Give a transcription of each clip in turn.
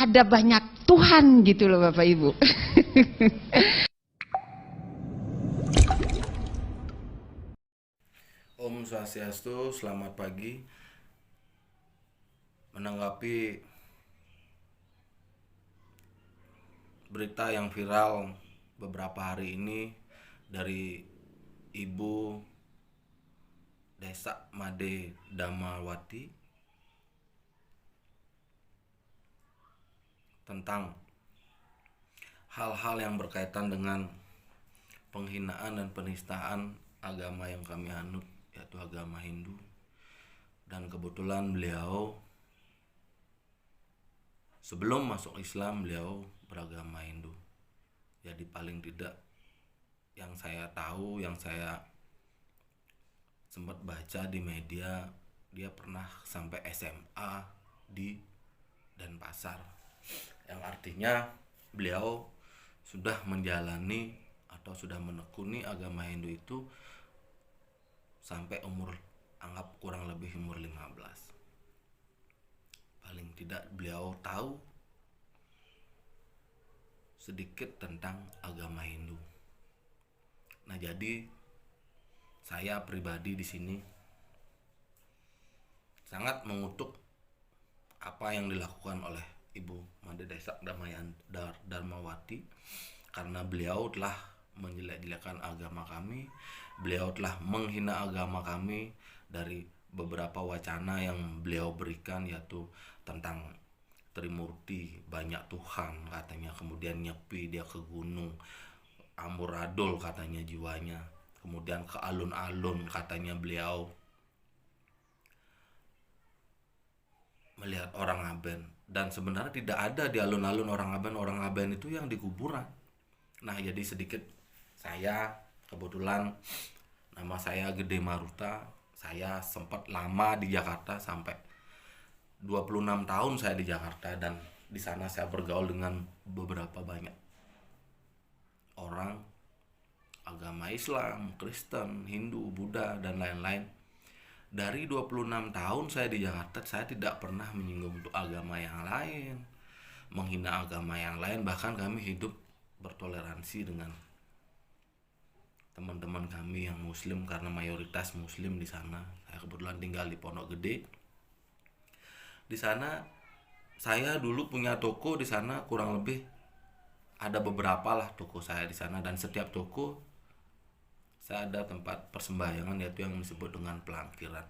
ada banyak Tuhan gitu loh Bapak Ibu. Om Swastiastu, selamat pagi. Menanggapi berita yang viral beberapa hari ini dari Ibu Desa Made Damawati tentang hal-hal yang berkaitan dengan penghinaan dan penistaan agama yang kami anut, yaitu agama Hindu. Dan kebetulan beliau sebelum masuk Islam beliau beragama Hindu. Jadi paling tidak yang saya tahu, yang saya sempat baca di media, dia pernah sampai SMA di Denpasar, yang artinya beliau sudah menjalani atau sudah menekuni agama Hindu itu sampai umur, anggap kurang lebih umur 15. Paling tidak beliau tahu sedikit tentang agama Hindu. Nah, jadi saya pribadi di sini sangat mengutuk apa yang dilakukan oleh Ibu Made Desa Damawati, karena beliau telah menjelek-jelekan agama kami, beliau telah menghina agama kami dari beberapa wacana yang beliau berikan, yaitu tentang Trimurti, banyak Tuhan katanya, kemudian nyepi dia ke gunung, amburadul katanya jiwanya, kemudian ke alun-alun katanya beliau melihat orang Aben, dan sebenarnya tidak ada di alun-alun orang Aben itu yang di kuburan. Nah, jadi sedikit saya, kebetulan nama saya Gede Maruta, saya sempat lama di Jakarta, sampai 26 tahun saya di Jakarta, dan di sana saya bergaul dengan beberapa banyak orang agama Islam, Kristen, Hindu, Buddha, dan lain-lain. Dari 26 tahun saya di Jakarta, saya tidak pernah menyinggung untuk agama yang lain, menghina agama yang lain. Bahkan kami hidup bertoleransi dengan teman-teman kami yang Muslim, karena mayoritas Muslim di sana. Saya kebetulan tinggal di Pondok Gede. Di sana saya dulu punya toko di sana, kurang lebih ada beberapa lah toko saya di sana, dan setiap toko saya ada tempat persembahyangan, yaitu yang disebut dengan pelangkiran.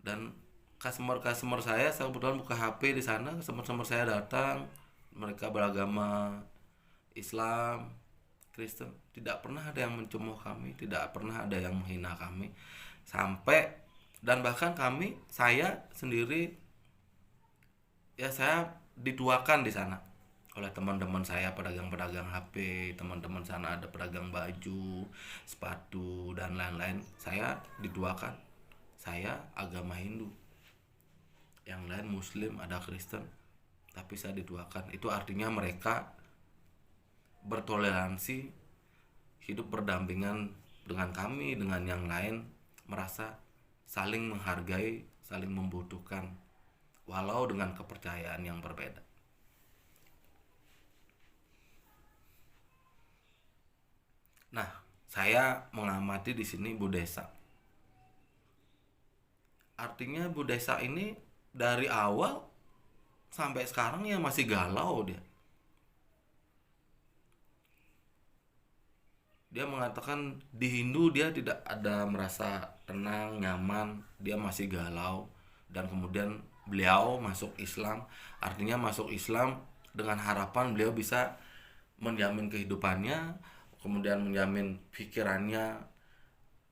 Dan customer saya kebetulan buka HP di sana, customer saya datang, mereka beragama Islam, Kristen, tidak pernah ada yang mencemooh kami, tidak pernah ada yang menghina kami, sampai dan bahkan saya sendiri, ya saya dituakan di sana oleh teman-teman saya, pedagang-pedagang HP, teman-teman sana ada pedagang baju, sepatu, dan lain-lain. Saya dituakan, saya agama Hindu, yang lain Muslim, ada Kristen, tapi saya dituakan. Itu artinya mereka bertoleransi, hidup berdampingan dengan kami, dengan yang lain, merasa saling menghargai, saling membutuhkan, walau dengan kepercayaan yang berbeda. Nah, saya mengamati di sini Bu Desa. Artinya Bu Desa ini dari awal sampai sekarang ya masih galau dia. Dia mengatakan di Hindu dia tidak ada merasa tenang, nyaman, dia masih galau. Dan kemudian beliau masuk Islam, artinya masuk Islam dengan harapan beliau bisa menjamin kehidupannya, kemudian menjamin pikirannya,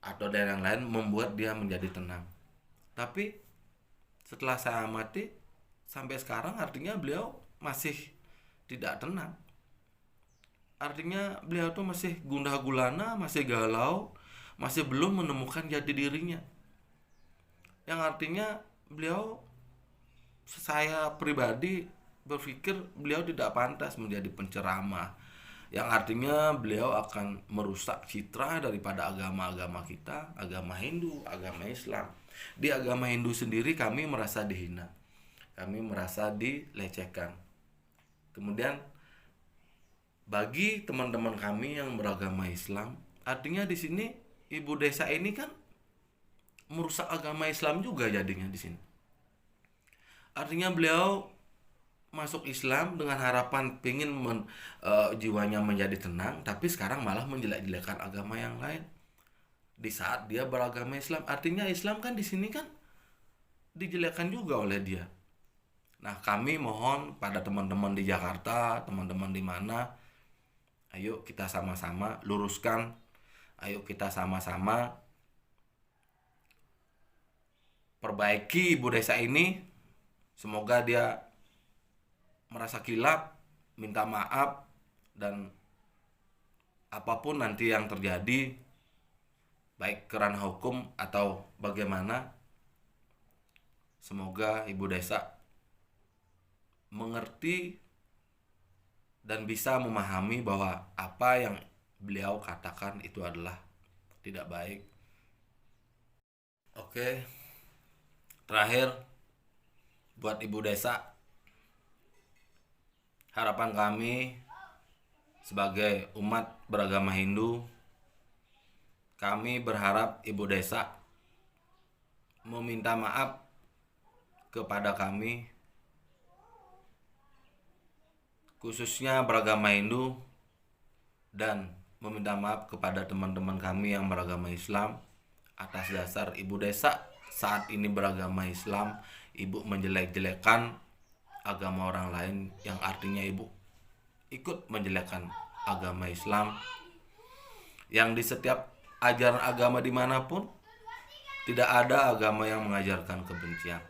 atau dan yang lain, membuat dia menjadi tenang. Tapi setelah saya amati sampai sekarang, artinya beliau masih tidak tenang. Artinya beliau tuh masih gundah gulana, masih galau, masih belum menemukan jati dirinya. Yang artinya beliau, saya pribadi berpikir beliau tidak pantas menjadi penceramah, yang artinya beliau akan merusak citra daripada agama-agama kita, agama Hindu, agama Islam. Di agama Hindu sendiri kami merasa dihina. kami merasa dilecehkan. Kemudian bagi teman-teman kami yang beragama Islam, artinya di sini ibu desa ini kan merusak agama Islam juga jadinya di sini. Artinya beliau masuk Islam dengan harapan pingin jiwanya menjadi tenang, tapi sekarang malah menjelek-jelekan agama yang lain di saat dia beragama Islam. Artinya Islam kan di sini kan dijelekkan juga oleh dia. Nah, kami mohon pada teman-teman di Jakarta, teman-teman di mana, ayo kita sama-sama luruskan, ayo kita sama-sama perbaiki ibu desa ini. Semoga dia merasa kilap, minta maaf, dan apapun nanti yang terjadi, baik kerana hukum atau bagaimana, semoga ibu desa mengerti dan bisa memahami bahwa apa yang beliau katakan itu adalah tidak baik. Oke, terakhir buat ibu desa, harapan kami sebagai umat beragama Hindu, kami berharap ibu desa meminta maaf kepada kami, khususnya beragama Hindu, dan meminta maaf kepada teman-teman kami yang beragama Islam atas dasar ibu desa saat ini beragama Islam, ibu menjelek-jelekan agama orang lain, yang artinya ibu ikut menjelekkan agama Islam, yang di setiap ajaran agama dimanapun tidak ada agama yang mengajarkan kebencian.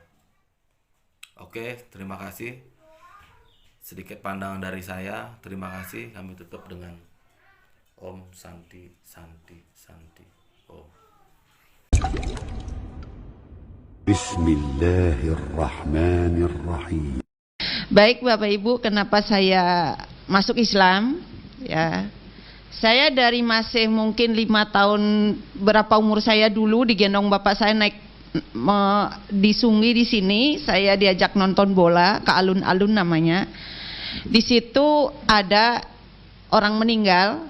Oke, terima kasih. Sedikit pandangan dari saya. Terima kasih. Kami tutup dengan Om Santi Santi Santi Om. Bismillahirrahmanirrahim. Baik Bapak Ibu, kenapa saya masuk Islam? Ya, saya dari masih mungkin 5 tahun, berapa umur saya dulu, digendong bapak saya naik di Sungi di sini. Saya diajak nonton bola ke alun-alun namanya. Di situ ada orang meninggal.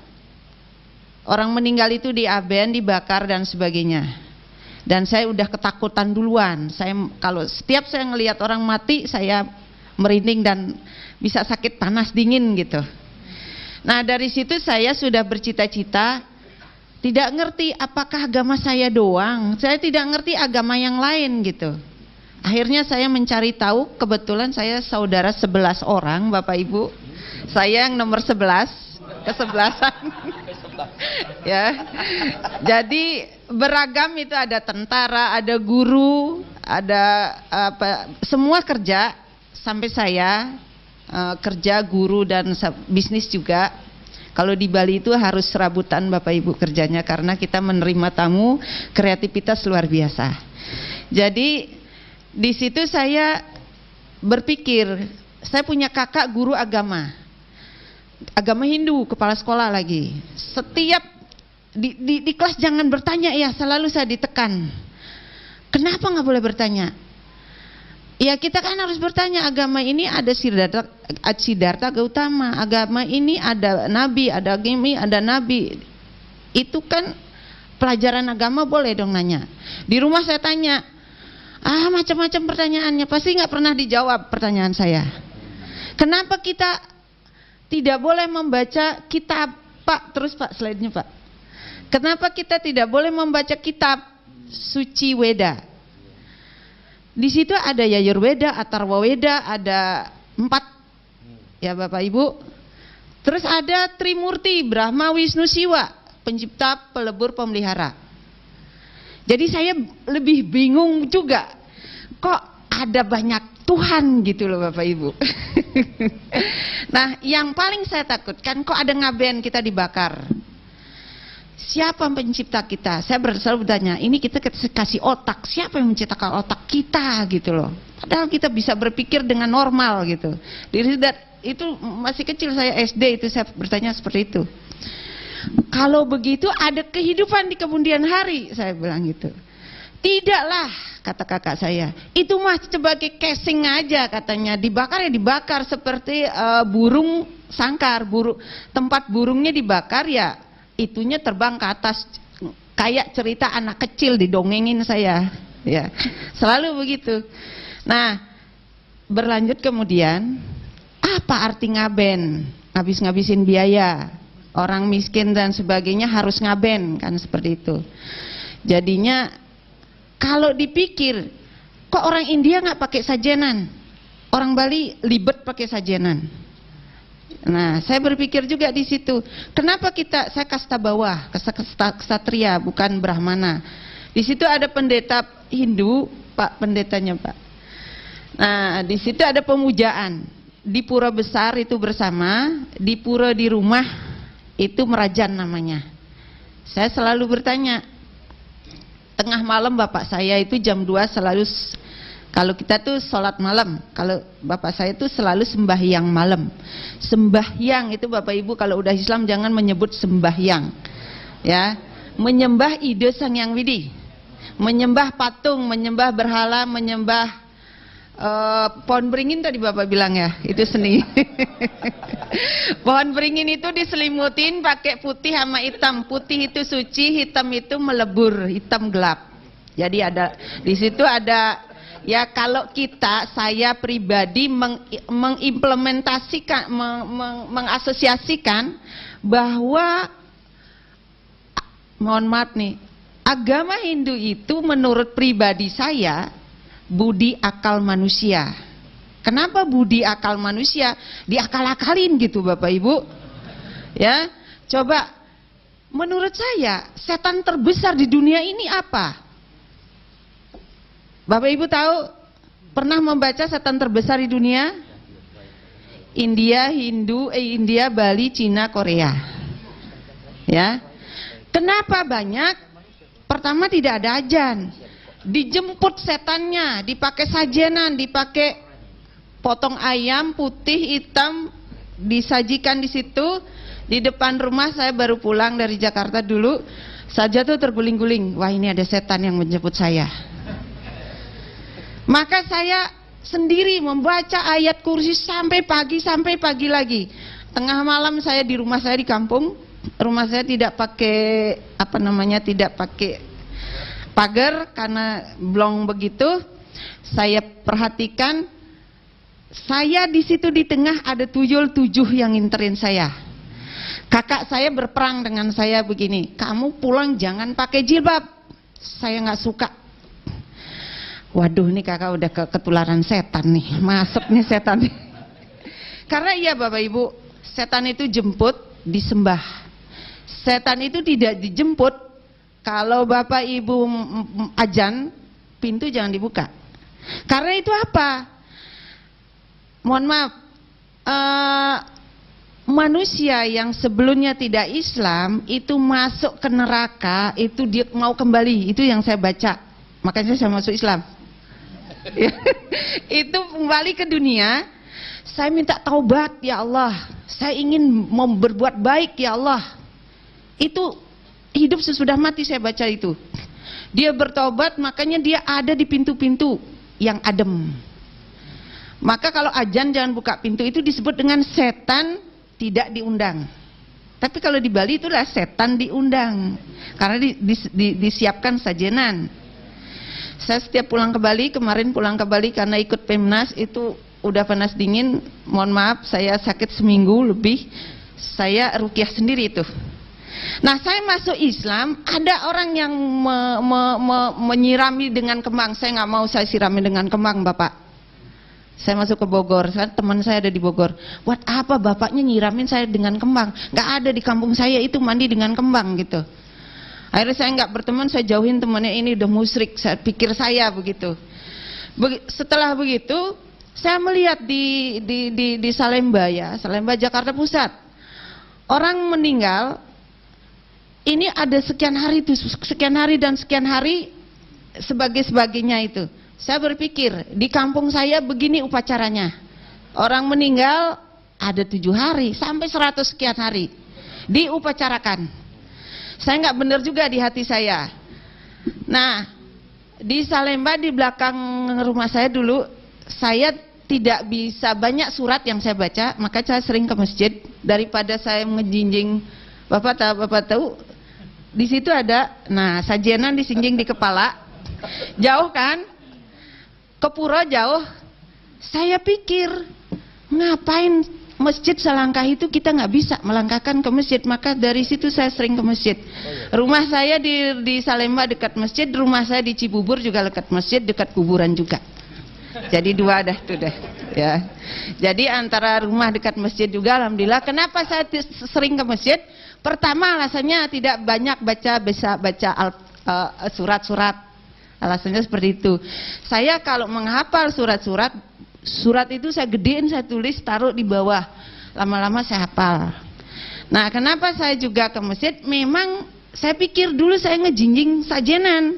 Orang meninggal itu diaben, dibakar dan sebagainya. Dan saya udah ketakutan duluan. Saya kalau setiap saya ngelihat orang mati, saya merinding dan bisa sakit panas dingin gitu. Nah, dari situ saya sudah bercita-cita, tidak ngerti apakah agama saya doang. Saya tidak ngerti agama yang lain gitu. Akhirnya saya mencari tahu, kebetulan saya saudara 11 orang, Bapak Ibu. Saya yang nomor 11, kesebelasan. Ya. Jadi beragam itu, ada tentara, ada guru, ada apa, semua kerja. Sampai saya kerja, guru, dan bisnis juga. Kalau di Bali itu harus serabutan Bapak Ibu kerjanya, karena kita menerima tamu, kreativitas luar biasa. Jadi di situ saya berpikir, saya punya kakak guru agama Hindu, kepala sekolah lagi. Setiap di kelas jangan bertanya ya, selalu saya ditekan. Kenapa nggak boleh bertanya? Ya kita kan harus bertanya, agama ini ada Siddhartha Gautama, agama ini ada nabi, ada gini, ada nabi. Itu kan pelajaran agama, boleh dong nanya. Di rumah saya tanya, macam-macam pertanyaannya, pasti nggak pernah dijawab pertanyaan saya. Kenapa kita tidak boleh membaca kitab, Pak? Terus Pak, slide-nya Pak. Kenapa kita tidak boleh membaca kitab suci Weda? Di situ ada Yajurweda, Atharwa Weda, ada 4 ya Bapak Ibu. Terus ada Trimurti, Brahma, Wisnu, Siwa, pencipta, pelebur, pemelihara. Jadi saya lebih bingung juga, kok ada banyak Tuhan gitu loh Bapak Ibu. Nah, yang paling saya takutkan, kok ada ngaben kita dibakar. Siapa pencipta kita? Saya selalu bertanya, ini kita kasih otak, siapa yang menciptakan otak kita gitu loh. Padahal kita bisa berpikir dengan normal gitu. Itu masih kecil, saya SD itu saya bertanya seperti itu. Kalau begitu ada kehidupan di kemudian hari, saya bilang gitu. Tidaklah, kata kakak saya. Itu mah sebagai casing aja katanya, dibakar ya dibakar seperti burung sangkar, tempat burungnya dibakar ya itunya terbang ke atas, kayak cerita anak kecil didongengin saya, ya selalu begitu. Nah berlanjut kemudian, apa arti ngaben? Ngabis-ngabisin biaya, orang miskin dan sebagainya harus ngaben kan seperti itu. Jadinya kalau dipikir, kok orang India nggak pakai sajenan, orang Bali libet pakai sajenan. Nah, saya berpikir juga di situ, kenapa saya kasta bawah, ksatria, bukan Brahmana. Di situ ada pendeta Hindu, Pak pendetanya Pak. Nah, di situ ada pemujaan. Di pura besar itu bersama, di pura di rumah itu merajan namanya. Saya selalu bertanya, tengah malam bapak saya itu jam 2 selalu, kalau kita tuh sholat malam, kalau bapak saya tuh selalu sembahyang malam. Sembahyang itu Bapak Ibu kalau udah Islam jangan menyebut sembahyang, ya, menyembah ide Sang Hyang Widi, menyembah patung, menyembah berhala, menyembah pohon beringin tadi Bapak bilang ya, itu seni. Pohon beringin itu diselimutin pakai putih sama hitam. Putih itu suci, hitam itu melebur, hitam gelap. Jadi ada di situ ada, ya kalau saya pribadi mengimplementasikan, mengasosiasikan bahwa, mohon maaf nih, agama Hindu itu menurut pribadi saya budi akal manusia. Kenapa budi akal manusia? Diakal-akalin gitu Bapak Ibu. Ya, coba menurut saya setan terbesar di dunia ini apa? Bapak Ibu tahu, pernah membaca setan terbesar di dunia? India, India, Bali, Cina, Korea. Ya. Kenapa banyak? Pertama tidak ada ajan. Dijemput setannya, dipakai sajenan, dipakai potong ayam putih hitam, disajikan di situ di depan rumah. Saya baru pulang dari Jakarta dulu, saja tuh terguling-guling, wah ini ada setan yang menjemput saya. Maka saya sendiri membaca ayat kursi sampai pagi lagi. Tengah malam saya di rumah saya di kampung, rumah saya tidak pakai tidak pakai pagar karena blong begitu. Saya perhatikan, saya di situ di tengah ada tuyul 7 yang nginterin saya. Kakak saya berperang dengan saya begini, kamu pulang jangan pakai jilbab. Saya nggak suka. Waduh, ini kakak udah ketularan setan nih, masuk nih setan. Karena iya Bapak Ibu, setan itu jemput disembah. Setan itu tidak dijemput. Kalau Bapak Ibu ajan, pintu jangan dibuka. Karena itu apa? Mohon maaf, manusia yang sebelumnya tidak Islam itu masuk ke neraka, itu dia mau kembali. Itu yang saya baca, makanya saya masuk Islam. Itu kembali ke dunia. Saya minta taubat ya Allah, saya ingin berbuat baik ya Allah. Itu hidup sesudah mati, saya baca itu. Dia bertobat, makanya dia ada di pintu-pintu yang adem. Maka kalau ajan jangan buka pintu, itu disebut dengan setan tidak diundang. Tapi kalau di Bali itulah setan diundang, karena disiapkan sajenan. Saya setiap pulang ke Bali, kemarin pulang ke Bali karena ikut Pemnas, itu udah panas dingin, mohon maaf saya sakit seminggu lebih, saya rukyah sendiri itu. Nah saya masuk Islam, ada orang yang menyirami dengan kembang. Saya nggak mau saya sirami dengan kembang Bapak. Saya masuk ke Bogor, teman saya ada di Bogor. Buat apa bapaknya nyiramin saya dengan kembang? Nggak ada di kampung saya itu mandi dengan kembang gitu. Akhirnya saya nggak berteman, saya jauhin temannya, ini udah musyrik, saya pikir saya begitu. Setelah begitu, saya melihat di Salemba ya, Salemba Jakarta Pusat, orang meninggal. Ini ada sekian hari itu, sekian hari dan sekian hari sebagainya itu. Saya berpikir di kampung saya begini upacaranya. Orang meninggal ada 7 hari sampai 100 sekian hari diupacarakan. Saya nggak benar juga di hati saya. Nah, Di Salemba, di belakang rumah saya dulu, saya tidak bisa banyak surat yang saya baca, maka saya sering ke masjid daripada saya ngejinjing. Bapak tahu di situ ada, nah sajenan disinjing di kepala, jauh kan, ke pura jauh. Saya pikir ngapain masjid selangkah itu, kita nggak bisa melangkahkan ke masjid, maka dari situ saya sering ke masjid. Rumah saya di Salemba dekat masjid, rumah saya di Cibubur juga dekat masjid, dekat kuburan juga. Jadi dua dah tuh deh, ya. Jadi antara rumah dekat masjid juga, alhamdulillah. Kenapa saya sering ke masjid? Pertama alasannya tidak banyak bisa baca surat-surat. Alasannya seperti itu. Saya kalau menghafal surat itu saya gedein, saya tulis, taruh di bawah. Lama-lama saya hafal. Nah, kenapa saya juga ke masjid? Memang saya pikir dulu saya ngejinjing sajenan.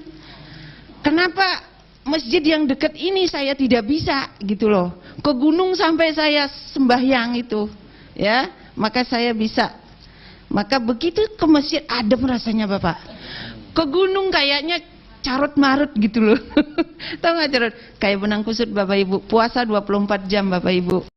Kenapa masjid yang dekat ini saya tidak bisa gitu loh. Ke gunung sampai saya sembahyang itu, ya, maka saya bisa. Maka begitu ke masjid adem rasanya Bapak. Ke gunung kayaknya carut marut gitu loh. Tahu nggak carut? Kayak benang kusut Bapak Ibu. Puasa 24 jam Bapak Ibu.